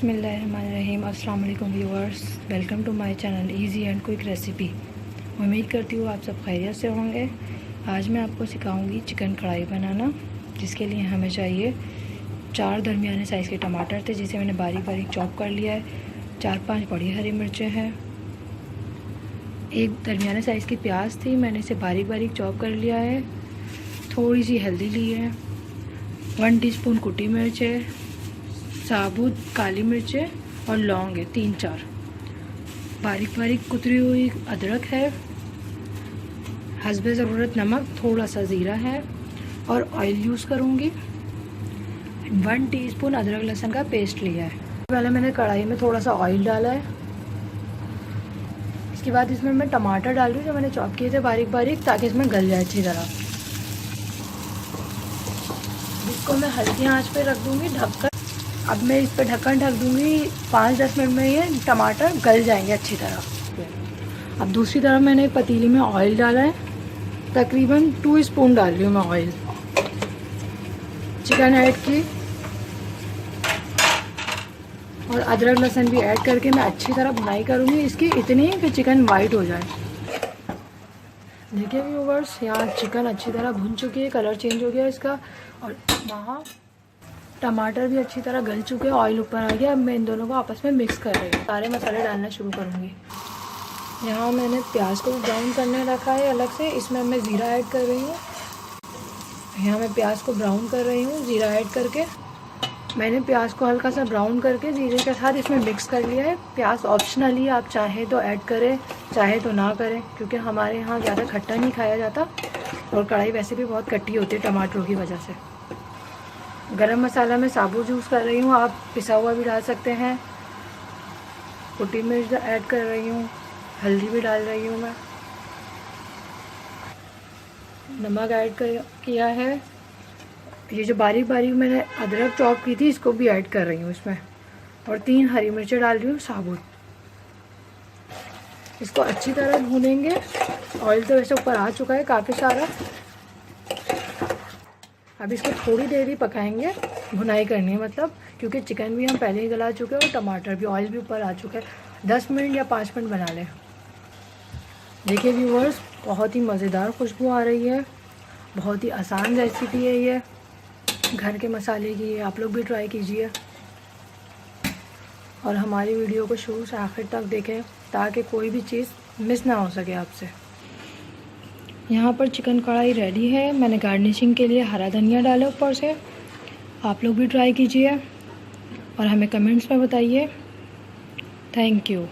बिस्मिल्लाहिर्रहमानिर्रहीम। अस्सलाम वालेकुम viewers, welcome to my channel easy and quick recipe. उम्मीद करती हूँ आप सब खैरियत से होंगे। आज मैं आपको सिखाऊंगी चिकन कढ़ाई बनाना, जिसके लिए हमें चाहिए 4 दरमियाने साइज़ के टमाटर थे, जिसे मैंने बारीक बारीक चॉप कर लिया है। 4-5 बड़ी हरी मिर्चें हैं। एक दरमियाने साइज़ की प्याज थी, मैंने इसे बारीक बारीक चॉप कर लिया है। थोड़ी सी हल्दी ली है। 1 टीस्पून कुटी मिर्च है, साबुत काली मिर्चें और लौंग है 3-4। बारीक बारीक कुतरी हुई अदरक है। हस्बे ज़रूरत नमक, थोड़ा सा ज़ीरा है और ऑयल यूज़ करूँगी। 1 टीस्पून अदरक लहसुन का पेस्ट लिया है। पहले मैंने कढ़ाई में थोड़ा सा ऑयल डाला है। इसके बाद इसमें मैं टमाटर डाल रही हूँ जो मैंने चॉप किए थे बारीक बारीक, ताकि इसमें गल जाए अच्छी तरह। इसको मैं हल्की आंच पे रख दूँगी ढककर। अब मैं इस पर ढक्कन ढक दूँगी। 5-10 मिनट में ये टमाटर गल जाएंगे अच्छी तरह। अब दूसरी तरफ मैंने एक पतीली में ऑयल डाला है, तकरीबन 2 स्पून डाल रही हूँ मैं ऑयल। चिकन ऐड की और अदरक लहसुन भी ऐड करके मैं अच्छी तरह भुनाई करूँगी इसकी, इतनी कि चिकन वाइट हो जाए। देखिए व्यूअर्स, यहाँ चिकन अच्छी तरह भुन चुकी है, कलर चेंज हो गया इसका, और वहाँ टमाटर भी अच्छी तरह गल चुके हैं, ऑयल ऊपर आ गया। अब मैं इन दोनों को आपस में मिक्स कर रही हूँ। सारे मसाले डालना शुरू करूँगी। यहाँ मैंने प्याज को ब्राउन करने रखा है अलग से, इसमें मैं ज़ीरा ऐड कर रही हूँ। यहाँ मैं प्याज को ब्राउन कर रही हूँ ज़ीरा ऐड करके। मैंने प्याज को हल्का सा ब्राउन करके ज़ीरे के साथ इसमें मिक्स कर लिया है। प्याज ऑप्शनली, आप चाहे तो ऐड करें, चाहे तो ना करें, क्योंकि हमारे यहाँ ज़्यादा खट्टा नहीं खाया जाता और कढ़ाई वैसे भी बहुत खट्टी होती है टमाटरों की वजह से। गरम मसाला मैं साबुत यूज़ कर रही हूँ, आप पिसा हुआ भी डाल सकते हैं। कुटी मिर्च ऐड कर रही हूँ, हल्दी भी डाल रही हूँ मैं, नमक ऐड किया है। ये जो बारीक बारीक मैंने अदरक चॉप की थी, इसको भी ऐड कर रही हूँ इसमें, और 3 हरी मिर्चें डाल रही हूँ साबुत। इसको अच्छी तरह भूनेंगे। ऑयल तो वैसे ऊपर आ चुका है काफ़ी सारा। अब इसको थोड़ी देर ही पकाएंगे, भुनाई करनी है मतलब, क्योंकि चिकन भी हम पहले ही गला चुके हैं और टमाटर भी, ऑयल भी ऊपर आ चुका है। 10 मिनट या 5 मिनट बना लें। देखिए व्यूअर्स, बहुत ही मज़ेदार खुशबू आ रही है। बहुत ही आसान रेसिपी है ये, घर के मसाले की है। आप लोग भी ट्राई कीजिए और हमारी वीडियो को शुरू से आखिर तक देखें, ताकि कोई भी चीज़ मिस ना हो सके आपसे। यहाँ पर चिकन कढ़ाई रेडी है। मैंने गार्निशिंग के लिए हरा धनिया डाला ऊपर से। आप लोग भी ट्राई कीजिए और हमें कमेंट्स में बताइए। Thank you.